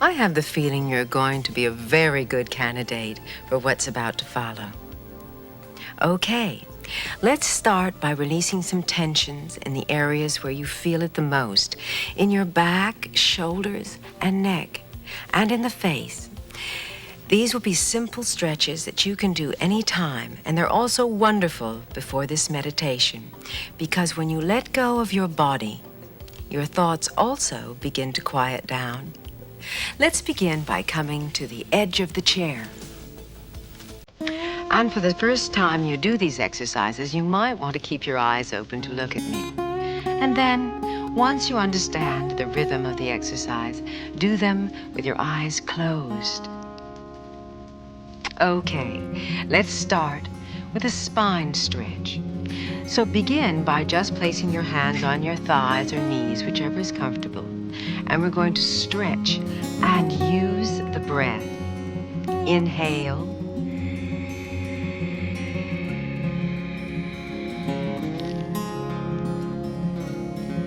I have the feeling you're going to be a very good candidate for what's about to follow. Okay, let's start by releasing some tensions in the areas where you feel it the most, in your back, shoulders, and neck, and in the face. These will be simple stretches that you can do anytime, and they're also wonderful before this meditation, because when you let go of your body, your thoughts also begin to quiet down. Let's begin by coming to the edge of the chair. And for the first time you do these exercises, you might want to keep your eyes open to look at me. And then, once you understand the rhythm of the exercise, do them with your eyes closed. Okay, let's start with a spine stretch. So begin by just placing your hands on your thighs or knees, whichever is comfortable. And we're going to stretch and use the breath. Inhale.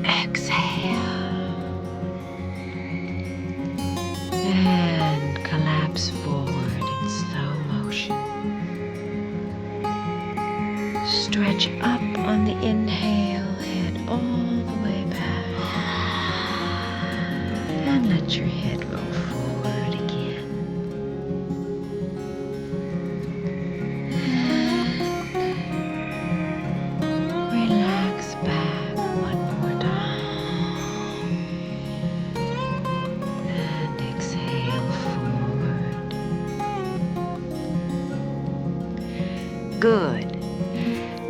Exhale. And collapse forward in slow motion. Stretch up on the inhale, head all the way back. And let your head roll forward again. And relax back one more time. And exhale forward. Good.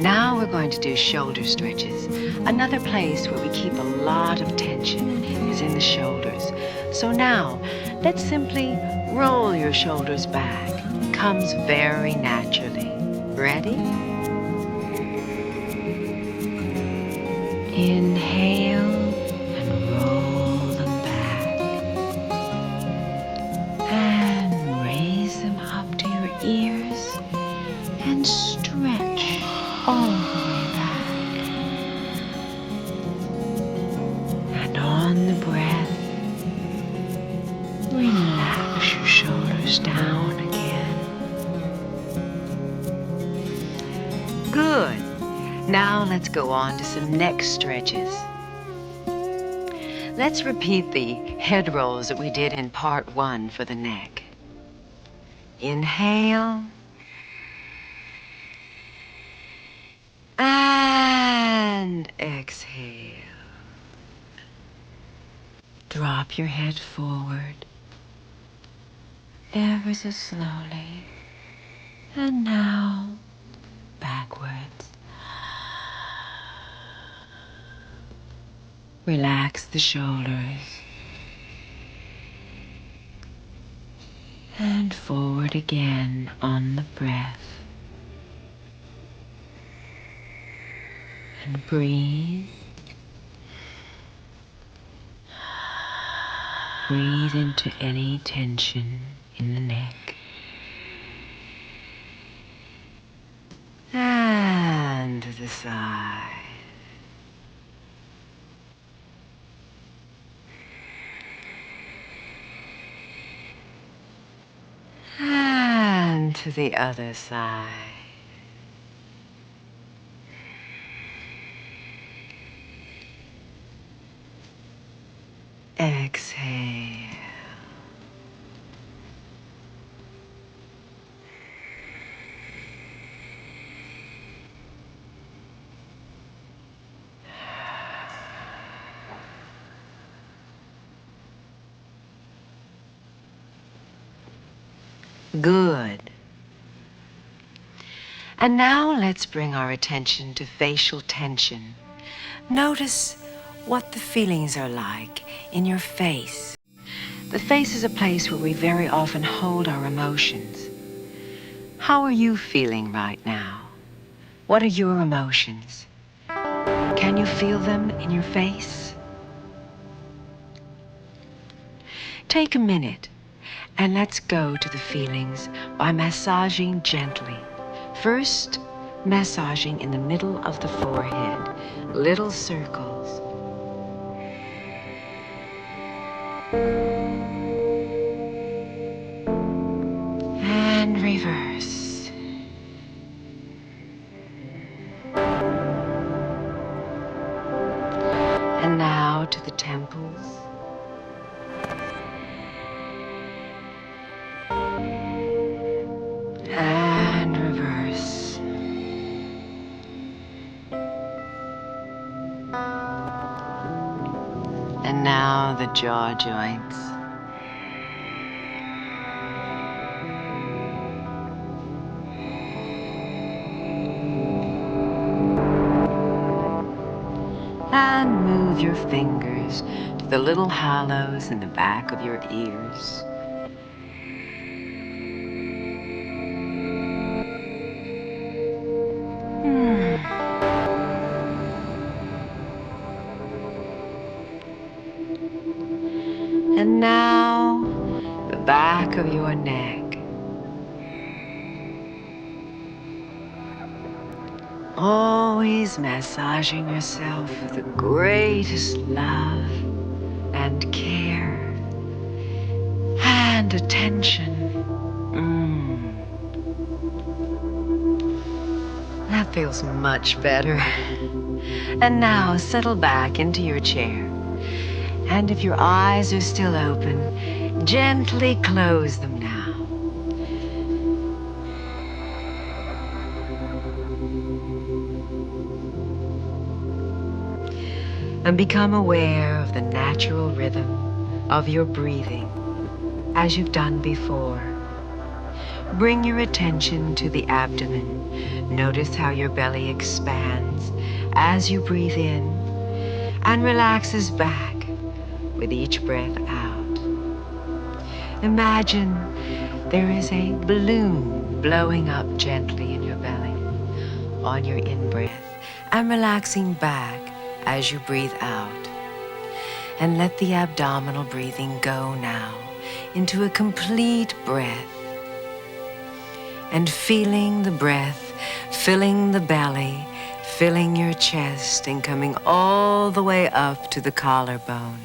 Now we're going to do shoulder stretches. Another place where we keep a lot of tension is in the shoulders. So now, let's simply roll your shoulders back. Comes very naturally. Ready? Inhale and roll them back. And raise them up to your ears and stretch all the way back. And on the breath, relax your shoulders down again. Good. Now let's go on to some neck stretches. Let's repeat the head rolls that we did in part 1 for the neck. Inhale. And exhale. Drop your head forward, ever so slowly. And now, backwards. Relax the shoulders. And forward again on the breath. And breathe. Breathe into any tension in the neck. And to the side. And to the other side. Exhale. Good. And now let's bring our attention to facial tension. Notice what the feelings are like in your face. The face is a place where we very often hold our emotions. How are you feeling right now? What are your emotions? Can you feel them in your face? Take a minute and let's go to the feelings by massaging gently. First, massaging in the middle of the forehead, little circles. And reverse. And now to the temples. And reverse. And now the jaw joints. And move your fingers to the little hollows in the back of your ears. And now, the back of your neck. Always massaging yourself with the greatest love and care and attention. That feels much better. And now settle back into your chair. And if your eyes are still open, gently close them now. And become aware of the natural rhythm of your breathing as you've done before. Bring your attention to the abdomen. Notice how your belly expands as you breathe in and relaxes back with each breath out. Imagine there is a balloon blowing up gently in your belly on your in-breath and relaxing back as you breathe out. And let the abdominal breathing go now into a complete breath. And feeling the breath, filling the belly, filling your chest, and coming all the way up to the collarbone.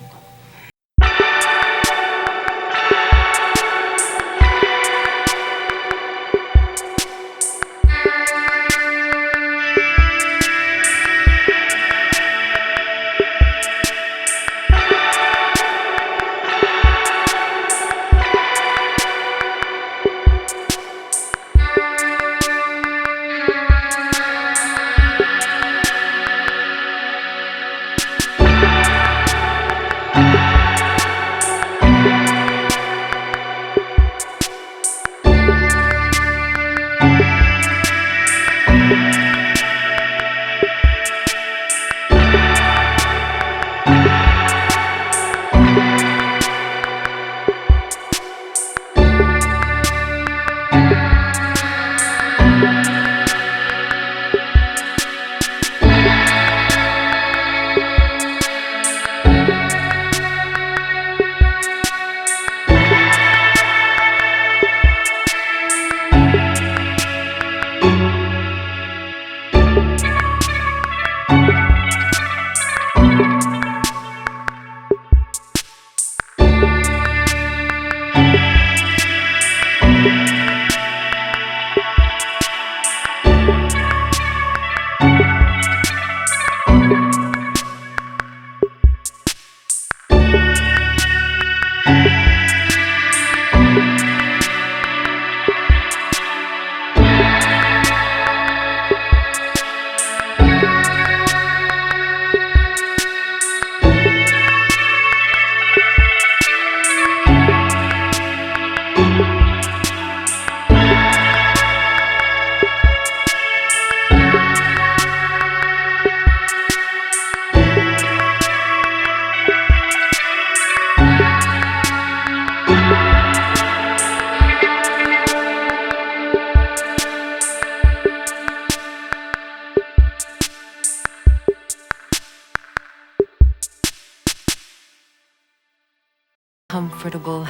comfortable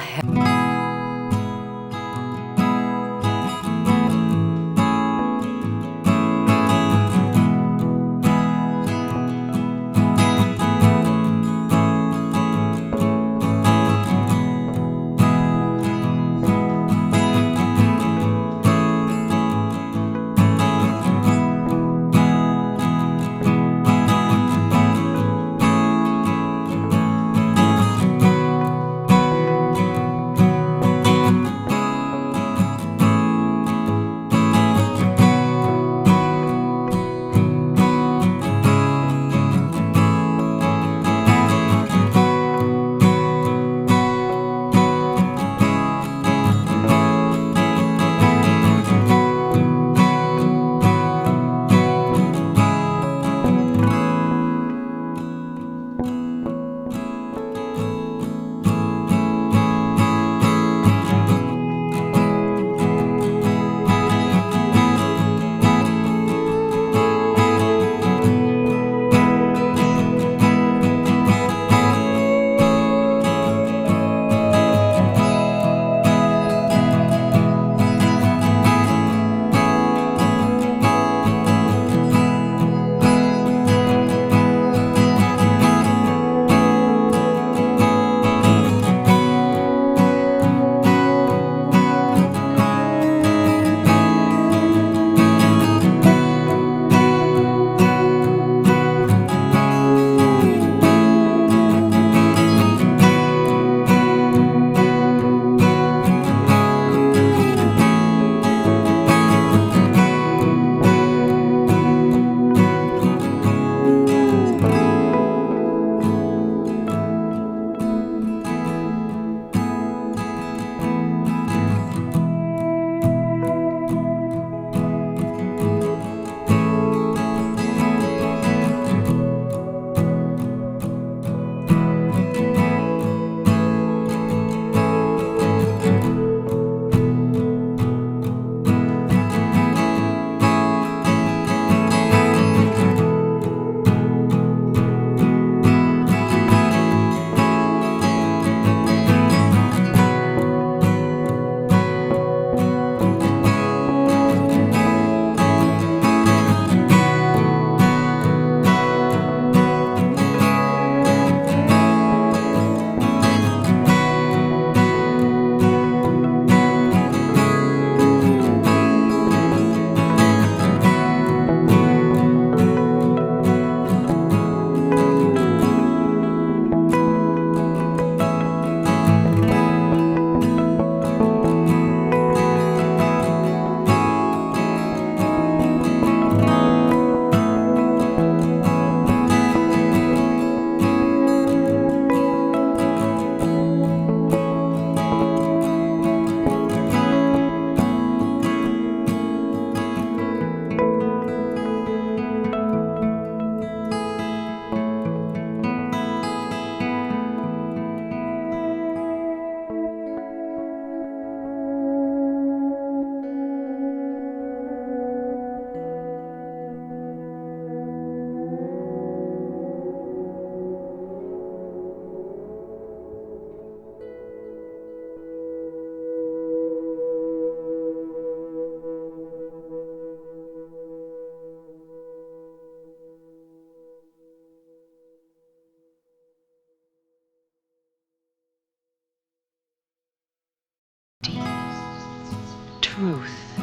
truth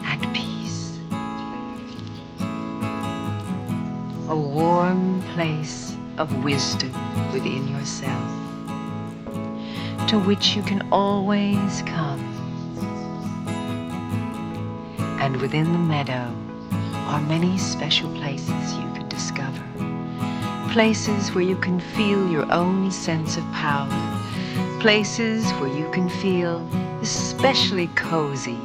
and peace. A warm place of wisdom within yourself, to which you can always come. And within the meadow are many special places you can discover. Places where you can feel your own sense of power. Places where you can feel especially cozy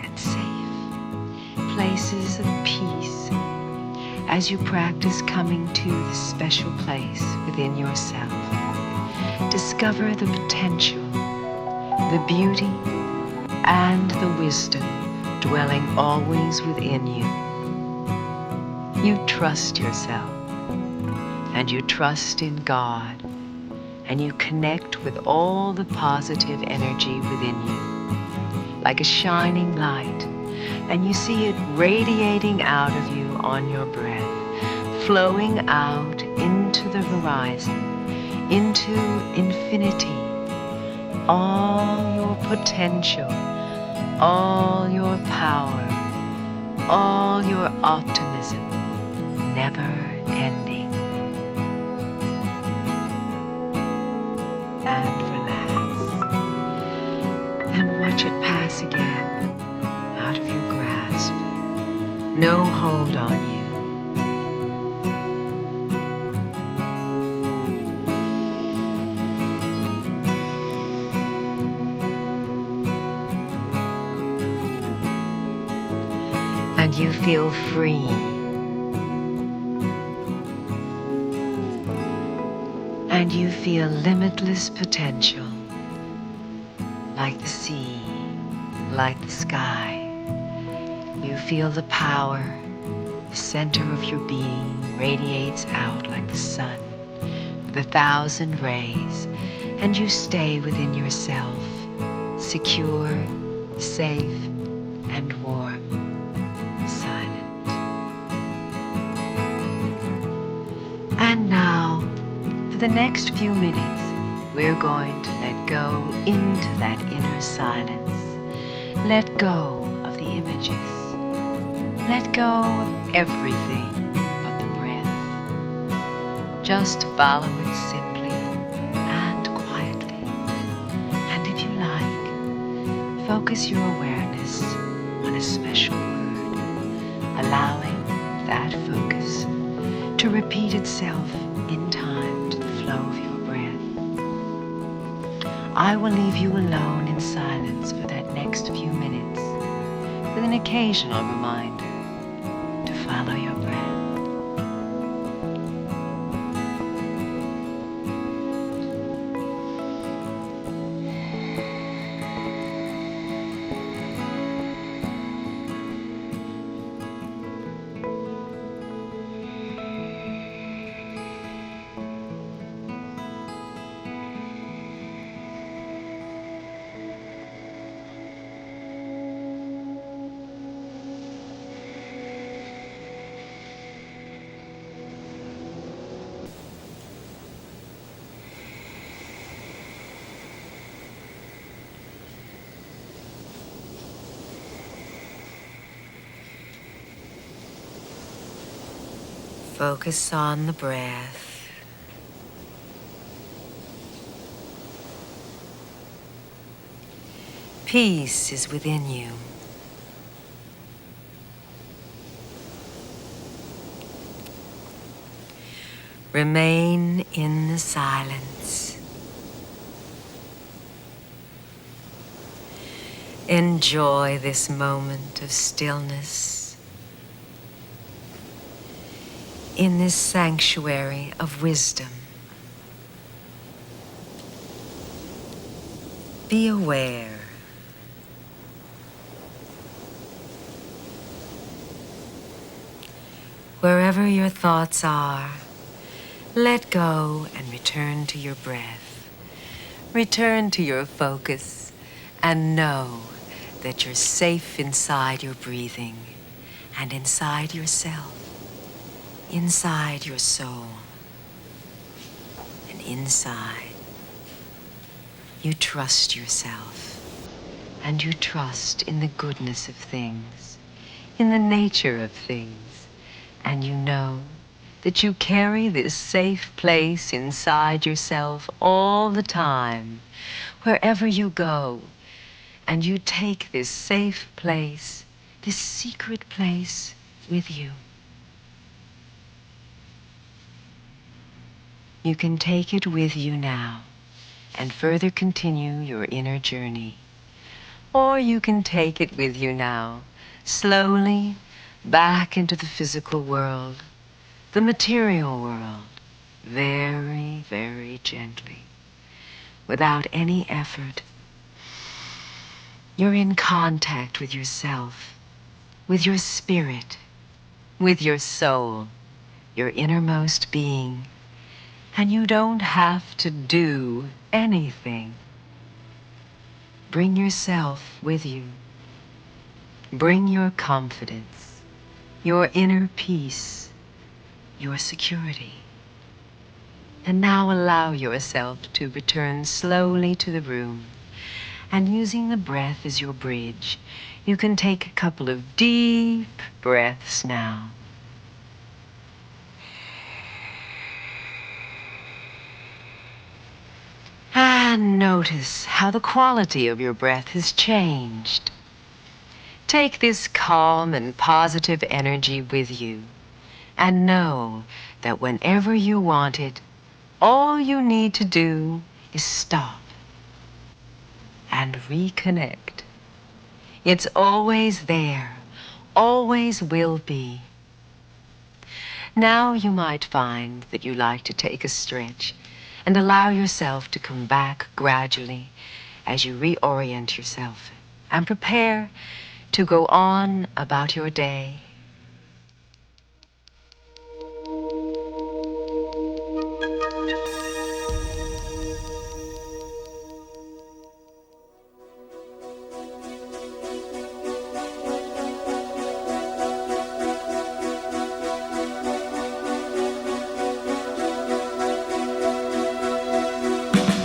and safe. Places of peace as you practice coming to this special place within yourself. Discover the potential, the beauty, and the wisdom dwelling always within you. You trust yourself, and you trust in God, and you connect with all the positive energy within you, like a shining light, and you see it radiating out of you on your breath, flowing out into the horizon, into infinity. All your potential, all your power, all your optimism, never ending. And relax. And watch it pass again, out of your grasp. No hold on you. And you feel free. And you feel limitless potential, like the sea, like the sky. You feel the power, the center of your being radiates out like the sun, with 1,000 rays, and you stay within yourself, secure, safe, and warm, silent. And now, for the next few minutes, we're going to let go into that inner silence. Let go of the images. Let go of everything but the breath. Just follow it simply and quietly. And if you like, focus your awareness on a special word, allowing that focus to repeat itself in time to the flow of your breath. I will leave you alone in silence for that next few minutes, with an occasional reminder to follow your breath. Focus on the breath. Peace is within you. Remain in the silence. Enjoy this moment of stillness in this sanctuary of wisdom. Be aware. Wherever your thoughts are, let go and return to your breath. Return to your focus and know that you're safe inside your breathing and inside yourself, inside your soul, and inside. You trust yourself, and you trust in the goodness of things, in the nature of things, and you know that you carry this safe place inside yourself all the time, wherever you go, and you take this safe place, this secret place with you. You can take it with you now and further continue your inner journey. Or you can take it with you now, slowly back into the physical world, the material world, very, very gently, without any effort. You're in contact with yourself, with your spirit, with your soul, your innermost being, And you don't have to do anything. Bring yourself with you. Bring your confidence, your inner peace, your security. And now allow yourself to return slowly to the room. And using the breath as your bridge, you can take a couple of deep breaths now. And notice how the quality of your breath has changed. Take this calm and positive energy with you, and know that whenever you want it, all you need to do is stop and reconnect. It's always there, always will be. Now you might find that you like to take a stretch and allow yourself to come back gradually as you reorient yourself and prepare to go on about your day